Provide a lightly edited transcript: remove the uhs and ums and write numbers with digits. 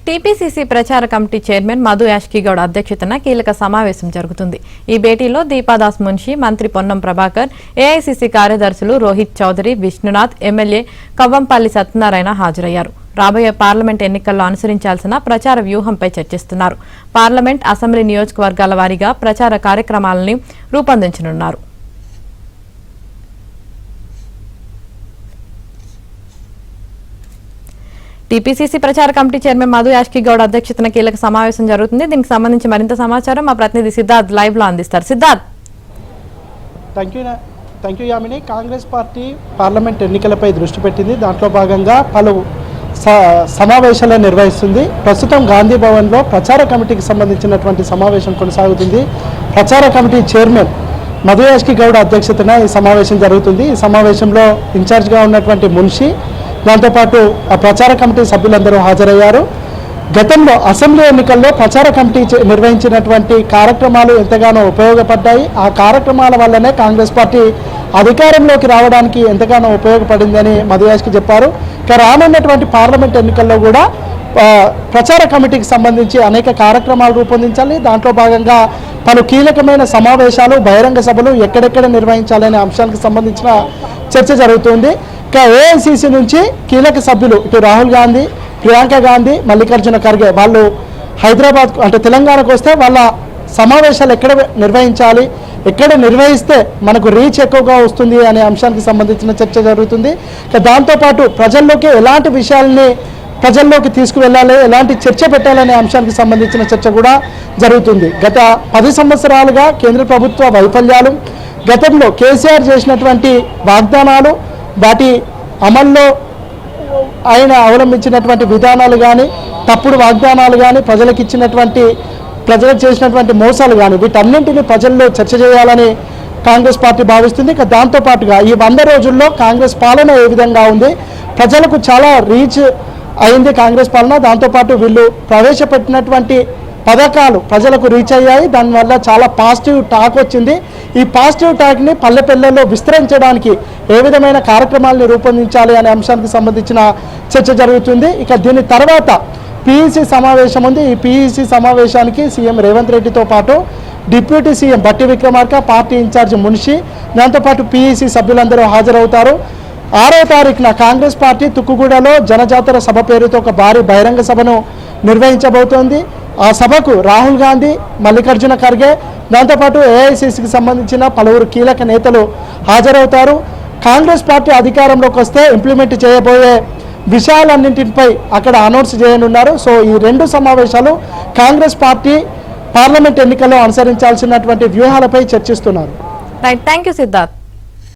TPCC ప్రచార committee chairman Madhu యాష్కిగౌడ్ అధ్యక్షతన కీలక సమావేశం జరుగుతుంది. ఈ భేటీలో దీపాదాస్ మున్షి, మంత్రి పొన్నం ప్రభాకర్, ఏఐసీసీ కార్యదర్శులు రోహిత్ చౌదరి, విష్ణునాథ్, ఎమ్మెల్యే కవ్వంపల్లి సత్యనారాయణ హాజరయ్యారు. రాబోయే పార్లమెంట్ ఎన్నికల్లో అనుసరించాల్సిన ప్రచార వ్యూహంపై చర్చిస్తున్నారు. పార్లమెంట్, అసెంబ్లీ నియోజకవర్గాల వారీగా ప్రచార కార్యక్రమాలను రూపొందించనున్నారు. టీపీసీసీ ప్రచార కమిటీ చైర్మన్ మధు యాష్కిగౌడ్ అధ్యక్షతన కీలక సమావేశం జరుగుతుంది. దీనికి సంబంధించి మరింత సమాచారం మా ప్రతినిధి సిద్ధార్థ్ లైవ్ లో అందిస్తారు. Siddharth. Thank you Yamini. Congress party parliament ఎన్నికలపై దృష్టి పెట్టింది. దాంట్లో భాగంగా పలు సమావేశాలను నిర్వహిస్తుంది. ప్రస్తుతం గాంధీ భవన్లో ప్రచార కమిటీకి సంబంధించినటువంటి సమావేశం కొనసాగుతుంది. ప్రచార కమిటీ చైర్మన్ మధు యాష్కిగౌడ్ అధ్యక్షతన ఈ సమావేశం జరుగుతుంది. ఈ సమావేశంలో ఇన్ఛార్జ్గా ఉన్నటువంటి మున్షి, దాంతోపాటు ఆ ప్రచార కమిటీ సభ్యులందరూ హాజరయ్యారు. గతంలో అసెంబ్లీ ఎన్నికల్లో ప్రచార కమిటీ నిర్వహించినటువంటి కార్యక్రమాలు ఎంతగానో ఉపయోగపడ్డాయి. ఆ కార్యక్రమాల వల్లనే కాంగ్రెస్ పార్టీ అధికారంలోకి రావడానికి ఎంతగానో ఉపయోగపడిందని మధు యాష్కి చెప్పారు. ఇక రానున్నటువంటి పార్లమెంట్ ఎన్నికల్లో కూడా ప్రచార కమిటీకి సంబంధించి అనేక కార్యక్రమాలు రూపొందించాలి. దాంట్లో భాగంగా పలు కీలకమైన సమావేశాలు, బహిరంగ సభలు ఎక్కడెక్కడ నిర్వహించాలనే అంశానికి సంబంధించిన చర్చ జరుగుతుంది. ఇక ఏఐసీసీ నుంచి కీలక సభ్యులు ఇటు రాహుల్ గాంధీ, ప్రియాంక గాంధీ, మల్లికార్జున ఖర్గే వాళ్ళు హైదరాబాద్ అంటే తెలంగాణకు వస్తే వాళ్ళ సమావేశాలు ఎక్కడ నిర్వహించాలి, ఎక్కడ నిర్వహిస్తే మనకు రీచ్ ఎక్కువగా వస్తుంది అనే అంశానికి సంబంధించిన చర్చ జరుగుతుంది. దాంతోపాటు ప్రజల్లోకి ఎలాంటి విషయాల్ని ప్రజల్లోకి తీసుకువెళ్ళాలి, ఎలాంటి చర్చ పెట్టాలనే అంశానికి సంబంధించిన చర్చ కూడా జరుగుతుంది. గత 10 సంవత్సరాలుగా కేంద్ర ప్రభుత్వ వైఫల్యాలు, గతంలో కేసీఆర్ చేసినటువంటి వాగ్దానాలు, వాటి అమల్లో ఆయన అవలంబించినటువంటి విధానాలు కానీ, తప్పుడు వాగ్దానాలు కానీ, ప్రజలకు చేసినటువంటి మోసాలు కానీ, వీటన్నింటినీ ప్రజల్లో చర్చ చేయాలని కాంగ్రెస్ పార్టీ భావిస్తుంది. ఇక దాంతోపాటుగా ఈ 100 రోజుల్లో కాంగ్రెస్ పాలన ఏ విధంగా ఉంది, ప్రజలకు చాలా రీచ్ అయింది కాంగ్రెస్ పాలన. దాంతోపాటు వీళ్ళు ప్రవేశపెట్టినటువంటి పథకాలు ప్రజలకు రీచ్ అయ్యాయి. దానివల్ల చాలా పాజిటివ్ టాక్ వచ్చింది. ఈ పాజిటివ్ టాక్ని పల్లెల్లో విస్తరించడానికి ఏ విధమైన కార్యక్రమాలను రూపొందించాలి అనే అంశానికి సంబంధించిన చర్చ జరుగుతుంది. ఇక దీని తర్వాత పీఈసీ సమావేశం ఉంది. ఈ పీఈసీ సమావేశానికి సీఎం రేవంత్ రెడ్డితో పాటు డిప్యూటీ సీఎం బట్టి విక్రమార్క, పార్టీ ఇన్ఛార్జ్ మున్షి, దాంతోపాటు పీఈసీ సభ్యులందరూ హాజరవుతారు. 6వ తారీఖున కాంగ్రెస్ పార్టీ తుక్కుగూడలో జనజాతర సభ పేరుతో ఒక భారీ బహిరంగ సభను నిర్వహించబోతోంది. ఆ సభకు రాహుల్ గాంధీ, మల్లికార్జున ఖర్గే, దాంతోపాటు ఏఐసీసీకి సంబంధించిన పలువురు కీలక నేతలు హాజరవుతారు. కాంగ్రెస్ పార్టీ అధికారంలోకి వస్తే ఇంప్లిమెంట్ చేయబోయే విషయాలన్నింటిపై అక్కడ అనౌన్స్ చేయనున్నారు. సో ఈ 2 సమావేశాలు కాంగ్రెస్ పార్టీ పార్లమెంట్ ఎన్నికల్లో అనుసరించాల్సినటువంటి వ్యూహాలపై చర్చిస్తున్నారు. Thank you Siddharth.